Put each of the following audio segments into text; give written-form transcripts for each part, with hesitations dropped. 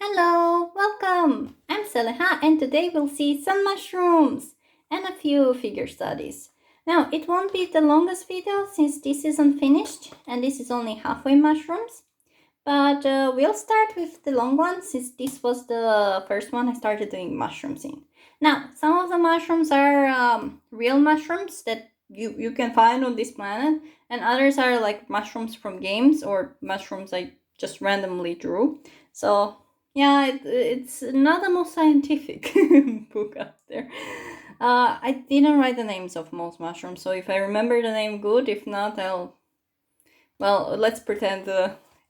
Hello, welcome! I'm Saleha and today we'll see sun mushrooms and a few figure studies. Now, it won't be the longest video since this isn't finished and this is only halfway mushrooms. But we'll start with the long one since this was the first one I started doing mushrooms in. Now, some of the mushrooms are real mushrooms that you can find on this planet, and others are like mushrooms from games or mushrooms I just randomly drew. So yeah, it's not the most scientific book out there. I didn't write the names of most mushrooms, so if I remember the name, good. If not, well, let's pretend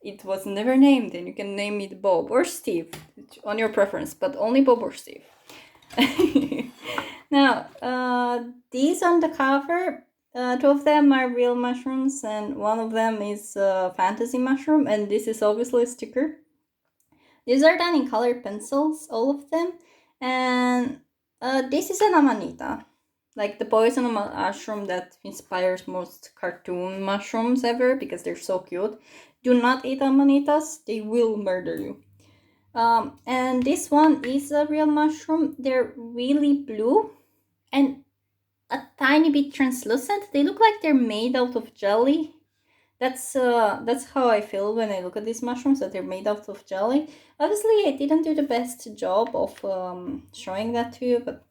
it was never named, and you can name it Bob or Steve, on your preference, but only Bob or Steve. Now, these on the cover, two of them are real mushrooms, and one of them is a fantasy mushroom, and this is obviously a sticker. These are done in colored pencils, all of them. And this is an amanita, like the poison mushroom that inspires most cartoon mushrooms ever because they're so cute. Do not eat amanitas, they will murder you. And this one is a real mushroom. They're really blue and a tiny bit translucent. They look like they're made out of jelly. That's how I feel when I look at these mushrooms, that they're made out of jelly. Obviously, I didn't do the best job of showing that to you, but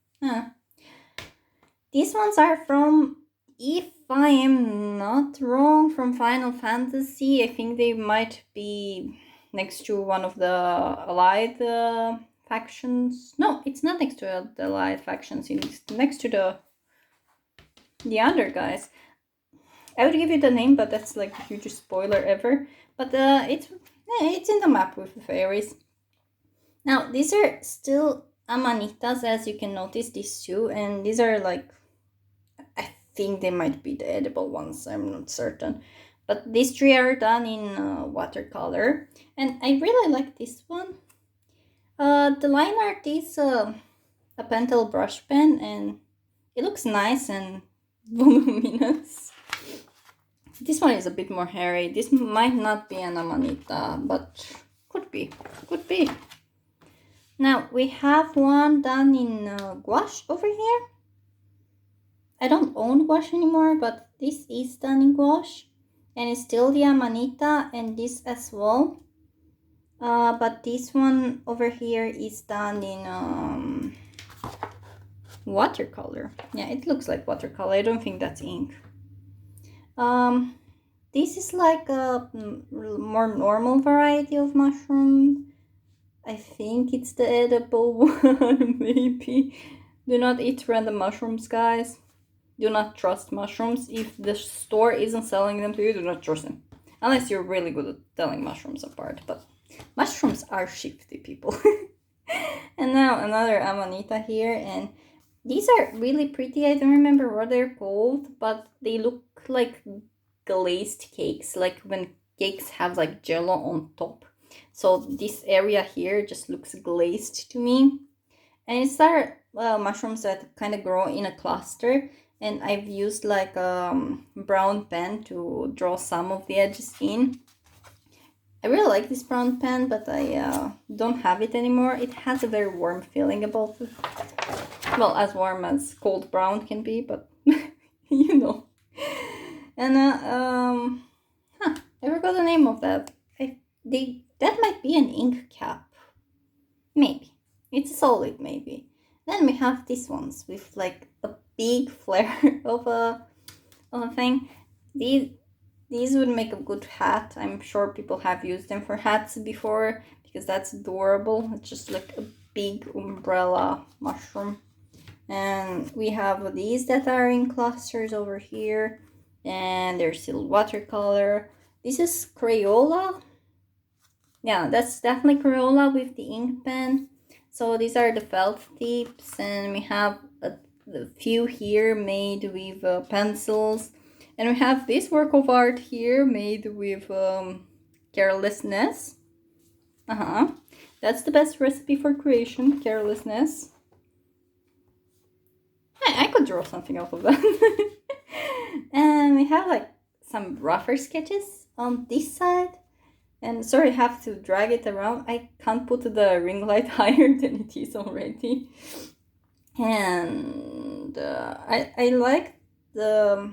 these ones are from, if I am not wrong, from Final Fantasy. I think they might be next to one of the allied factions. No, it's not next to the allied factions. It's next to the other guys. I would give you the name, but that's like the hugest spoiler ever. But it's in the map with the fairies. Now, these are still amanitas, as you can notice, these two. And these are like, I think they might be the edible ones. I'm not certain. But these three are done in watercolor. And I really like this one. The line art is a pentel brush pen. And it looks nice and voluminous. This one is a bit more hairy. This might not be an amanita, but could be. Could be. Now, we have one done in gouache over here. I don't own gouache anymore, but this is done in gouache. And it's still the amanita and this as well. But this one over here is done in watercolor. Yeah, it looks like watercolor. I don't think that's ink. This is like a more normal variety of mushroom. I think it's the edible one, maybe. Do not eat random mushrooms, guys. Do not trust mushrooms. If the store isn't selling them to you, do not trust them. Unless you're really good at telling mushrooms apart. But mushrooms are shifty, people. And now another amanita here. And these are really pretty. I don't remember what they're called, but they look like glazed cakes, like when cakes have like jello on top. So this area here just looks glazed to me. And it's our mushrooms that kind of grow in a cluster, and I've used like a brown pen to draw some of the edges in. I really like this brown pen, but I don't have it anymore. It has a very warm feeling about it. Well, as warm as cold brown can be, but you know. And I forgot the name of that. That might be an ink cap. Maybe. It's solid, maybe. Then we have these ones with like a big flare of a thing. These would make a good hat. I'm sure people have used them for hats before because that's adorable. It's just like a big umbrella mushroom. And we have these that are in clusters over here. And they're still watercolor. This is Crayola. Yeah, that's definitely Crayola with the ink pen. So these are the felt tips, and we have a few here made with pencils. And we have this work of art here made with carelessness. That's the best recipe for creation, carelessness. I could draw something off of that. And we have like some rougher sketches on this side. And sorry, I have to drag it around. I can't put the ring light higher than it is already. And I like the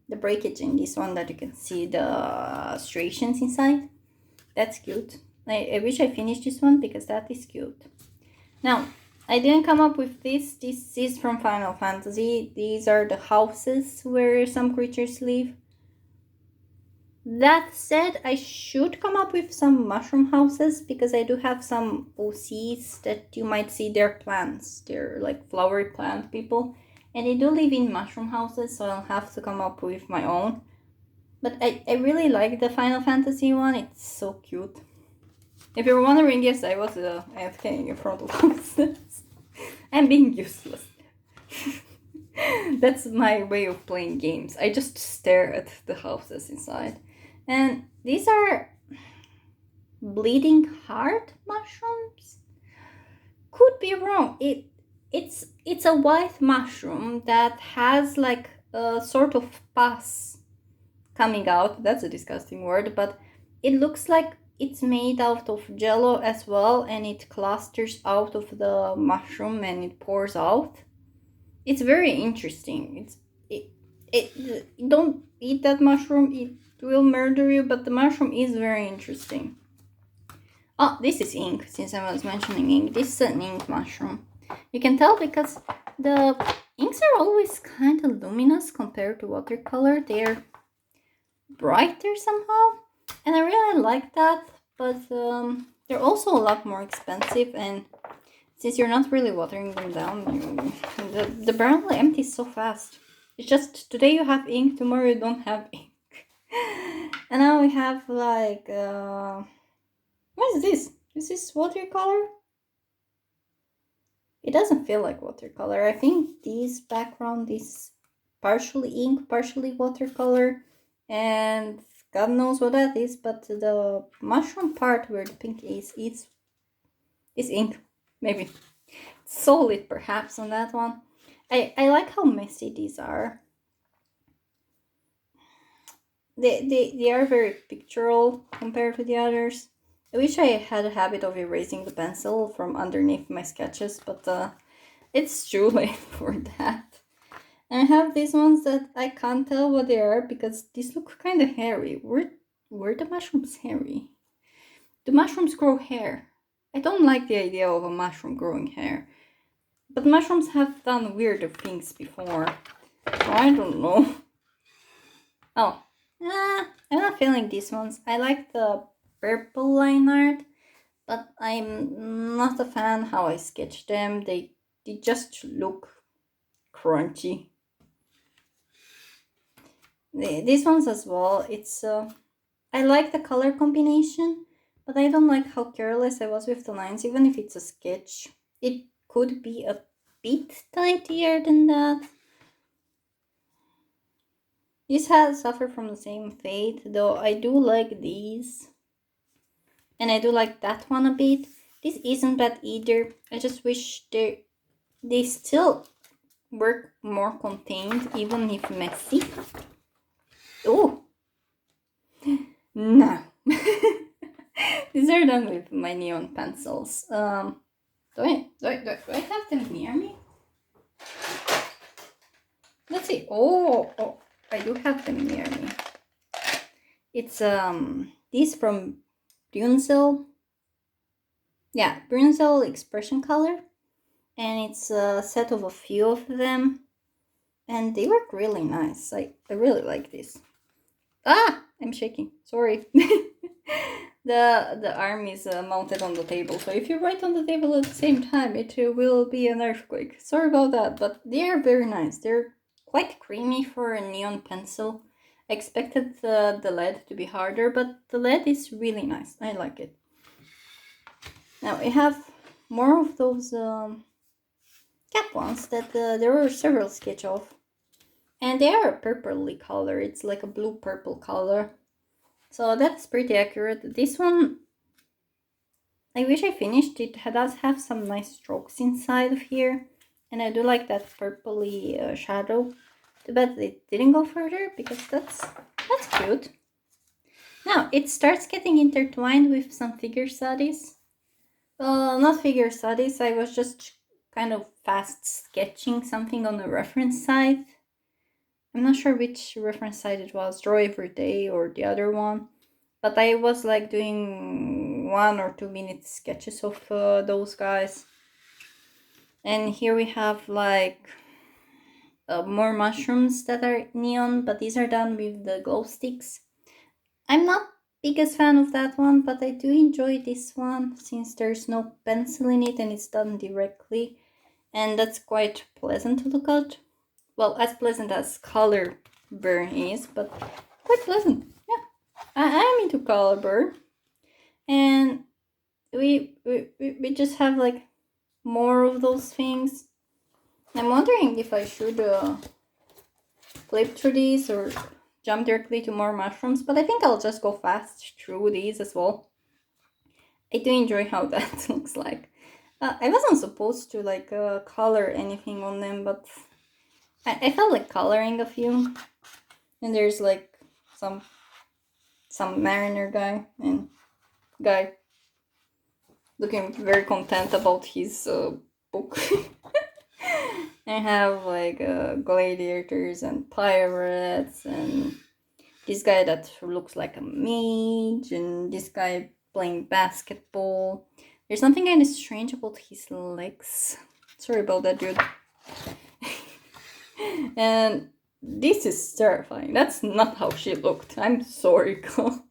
breakage in this one, that you can see the striations inside. That's cute. I wish I finished this one because that is cute. Now, I didn't come up with this. This is from Final Fantasy. These are the houses where some creatures live. That said, I should come up with some mushroom houses because I do have some OCs that you might see. They're plants. They're like flowery plant people. And they do live in mushroom houses, so I'll have to come up with my own. But I really like the Final Fantasy one. It's so cute. If you're wondering, yes, I was AFK in front of houses. I'm being useless. That's my way of playing games. I just stare at the houses inside. And these are bleeding heart mushrooms? Could be wrong. It's a white mushroom that has like a sort of pus coming out. That's a disgusting word, but it looks like it's made out of jello as well, and it clusters out of the mushroom and it pours out. It's very interesting. Don't eat that mushroom. It will murder you, but the mushroom is very interesting. Oh, this is ink, since I was mentioning ink. This is an ink mushroom. You can tell because the inks are always kind of luminous compared to watercolor. They're brighter somehow, and I really like that, but they're also a lot more expensive, and since you're not really watering them down, the barrel empties so fast. It's just today you have ink, tomorrow you don't have ink. And now we have like what is this? Is this watercolor? It doesn't feel like watercolor. I think this background is partially ink, partially watercolor, and God knows what that is, but the mushroom part where the pink is ink, maybe. Solid perhaps on that one. I like how messy these are. They are very pictorial compared to the others. I wish I had a habit of erasing the pencil from underneath my sketches, but it's too late for that. And I have these ones that I can't tell what they are because these look kind of hairy. Were the mushrooms hairy? Do mushrooms grow hair? I don't like the idea of a mushroom growing hair. But mushrooms have done weirder things before. So I don't know. Oh, I'm not feeling these ones. I like the purple line art, but I'm not a fan how I sketched them. They just look crunchy. These ones as well. It's I like the color combination, but I don't like how careless I was with the lines. Even if it's a sketch, it could be a bit tidier than that. These has suffered from the same fate, though I do like these. And I do like that one a bit. This isn't bad either. I just wish they still work more contained, even if messy. Oh! No. These are done with my neon pencils. Do I have them near me? Let's see. Oh, I do have them near me. It's these from Brunsell. Yeah, Brunsell Expression Color. And it's a set of a few of them. And they work really nice. I really like this. Ah! I'm shaking. Sorry. The arm is mounted on the table, so if you write on the table at the same time, it will be an earthquake. Sorry about that, but they are very nice. They're quite creamy for a neon pencil. I expected the lead to be harder, but the lead is really nice. I like it. Now we have more of those cap ones that there were several sketch of. And they are a purpley color. It's like a blue-purple color. So that's pretty accurate. This one, I wish I finished. It does have some nice strokes inside of here. And I do like that purpley shadow. Too bad it didn't go further because that's cute. Now, it starts getting intertwined with some figure studies. Well, not figure studies, I was just kind of fast sketching something on the reference site. I'm not sure which reference site it was, Draw Every Day or the other one. But I was like doing 1 or 2 minute sketches of those guys. And here we have like more mushrooms that are neon, but these are done with the glow sticks. I'm not biggest fan of that one, but I do enjoy this one since there's no pencil in it and it's done directly, and that's quite pleasant to look at. Well, as pleasant as color burn is, but quite pleasant. Yeah, I'm into color burn, and we just have like more of those things. I'm wondering if I should flip through these or jump directly to more mushrooms, but I think I'll just go fast through these as well. I do enjoy how that looks like. I wasn't supposed to like color anything on them, but I felt like coloring a few. And there's like some mariner guy and guy looking very content about his book. I have like gladiators and pirates and this guy that looks like a mage and this guy playing basketball. There's something kind of strange about his legs. Sorry about that, dude. And this is terrifying. That's not how she looked. I'm sorry, girl.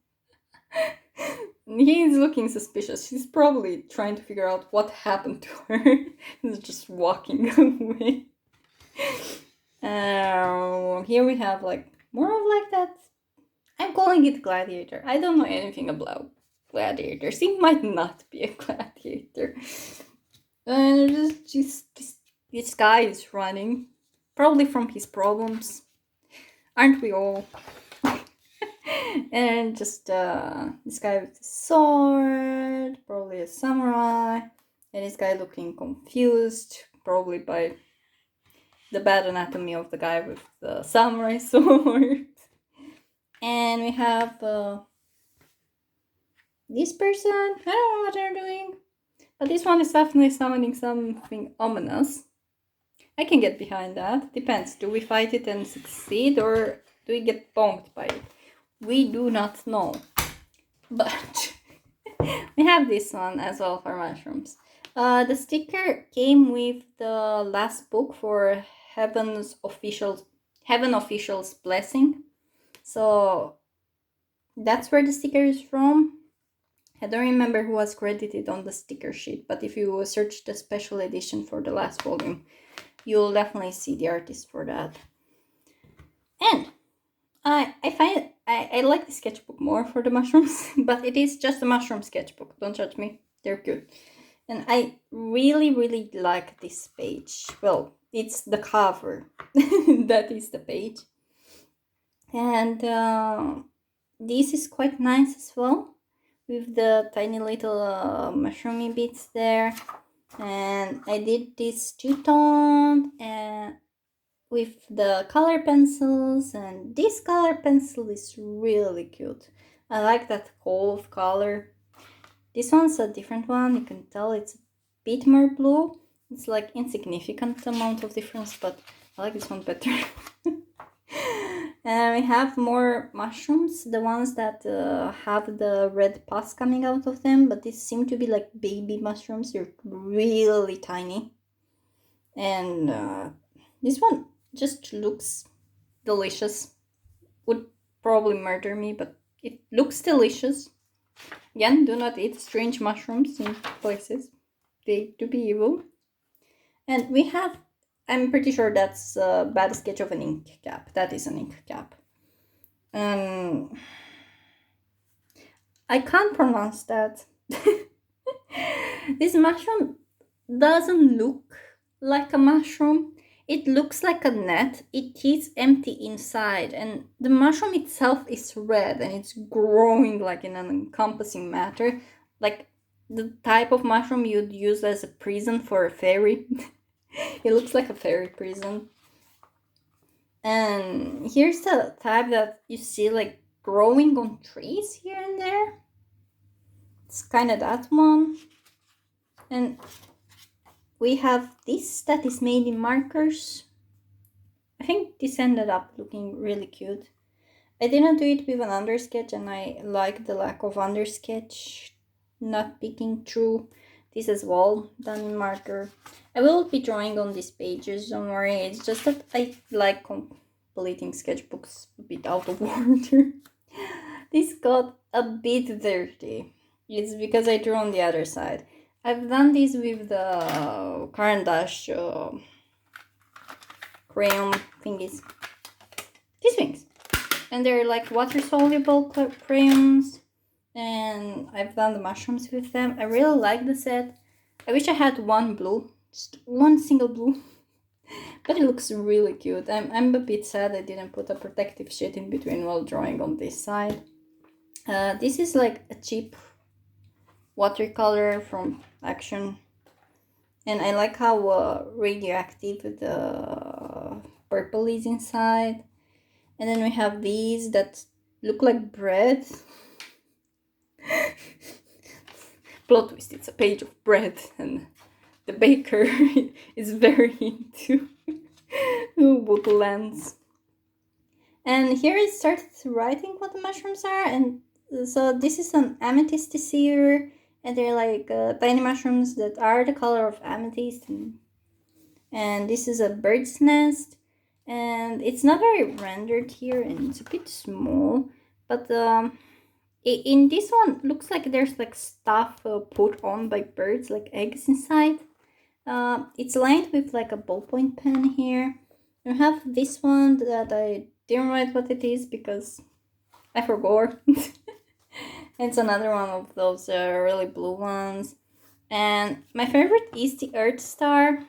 He's looking suspicious. He's probably trying to figure out what happened to her. He's just walking away. Here we have like more of like that. I'm calling it gladiator. I don't know anything about gladiators. He might not be a gladiator. And this guy is running, probably from his problems. Aren't we all? And just this guy with a sword, probably a samurai, and this guy looking confused, probably by the bad anatomy of the guy with the samurai sword. And we have this person. I don't know what they're doing, but this one is definitely summoning something ominous. I can get behind that. Depends. Do we fight it and succeed, or do we get bonked by it? We do not know. But we have this one as well for mushrooms. The sticker came with the last book for Heaven Official's Blessing. So that's where the sticker is from. I don't remember who was credited on the sticker sheet, but if you search the special edition for the last volume, you'll definitely see the artist for that. And I like the sketchbook more for the mushrooms, but it is just a mushroom sketchbook. Don't judge me. They're cute. And I really, really like this page. Well, it's the cover. That is the page. And this is quite nice as well, with the tiny little mushroomy bits there. And I did this two-tone and with the color pencils, and this color pencil is really cute. I like that gold color. This one's a different one. You can tell it's a bit more blue. It's like insignificant amount of difference, but I like this one better. And we have more mushrooms, the ones that have the red pus coming out of them, but these seem to be like baby mushrooms. They're really tiny. And this one just looks delicious. Would probably murder me, but it looks delicious. Again, do not eat strange mushrooms in places. They do be evil. And we have, I'm pretty sure that's a bad sketch of an ink cap. That is an ink cap. I can't pronounce that. This mushroom doesn't look like a mushroom. It looks like a net. It is empty inside, and the mushroom itself is red and it's growing like in an encompassing matter, like the type of mushroom you'd use as a prison for a fairy. It looks like a fairy prison. And here's the type that you see like growing on trees here and there. It's kind of that one. And we have this that is made in markers. I think this ended up looking really cute. I didn't do it with an undersketch, and I like the lack of undersketch not peeking through. This as well, done in marker. I will be drawing on these pages, don't worry. It's just that I like completing sketchbooks a bit out of order. This got a bit dirty. It's because I drew on the other side. I've done this with the Caran d'Ache crayon thingies. These things. And they're like water-soluble crayons. And I've done the mushrooms with them. I really like the set. I wish I had one blue. Just one single blue. But it looks really cute. I'm a bit sad I didn't put a protective sheet in between while drawing on this side. This is like a cheap watercolor from Action. And I like how radioactive the purple is inside. And then we have these that look like bread. Plot twist, it's a page of bread, and the baker is very into woodlands. And here I started writing what the mushrooms are, and so this is an amethyst here, and they're like tiny mushrooms that are the color of amethyst, and this is a bird's nest, and it's not very rendered here, and it's a bit small, but in this one looks like there's like stuff put on by birds, like eggs inside. It's lined with like a ballpoint pen here. I have this one that I didn't write what it is because I forgot. It's another one of those really blue ones. And my favorite is the Earth Star.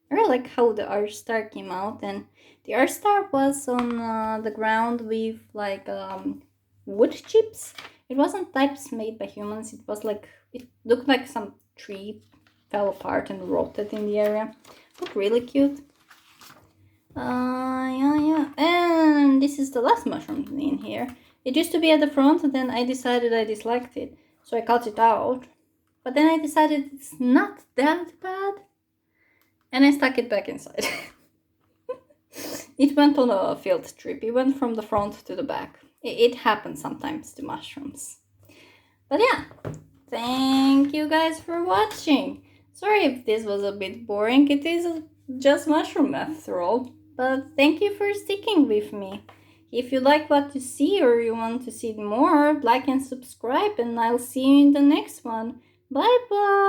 I really like how the Earth Star came out, and the Earth Star was on the ground with like wood chips. It wasn't types made by humans. It was like, it looked like some tree fell apart and rotted in the area. Looked really cute. Yeah. And this is the last mushroom in here. It used to be at the front, and then I decided I disliked it, so I cut it out. But then I decided it's not that bad, and I stuck it back inside. It went on a field trip. It went from the front to the back. It happens sometimes to mushrooms. But yeah, thank you guys for watching. Sorry if this was a bit boring. It is just mushroom after all. But thank you for sticking with me. If you like what you see or you want to see more, like and subscribe, and I'll see you in the next one. Bye bye!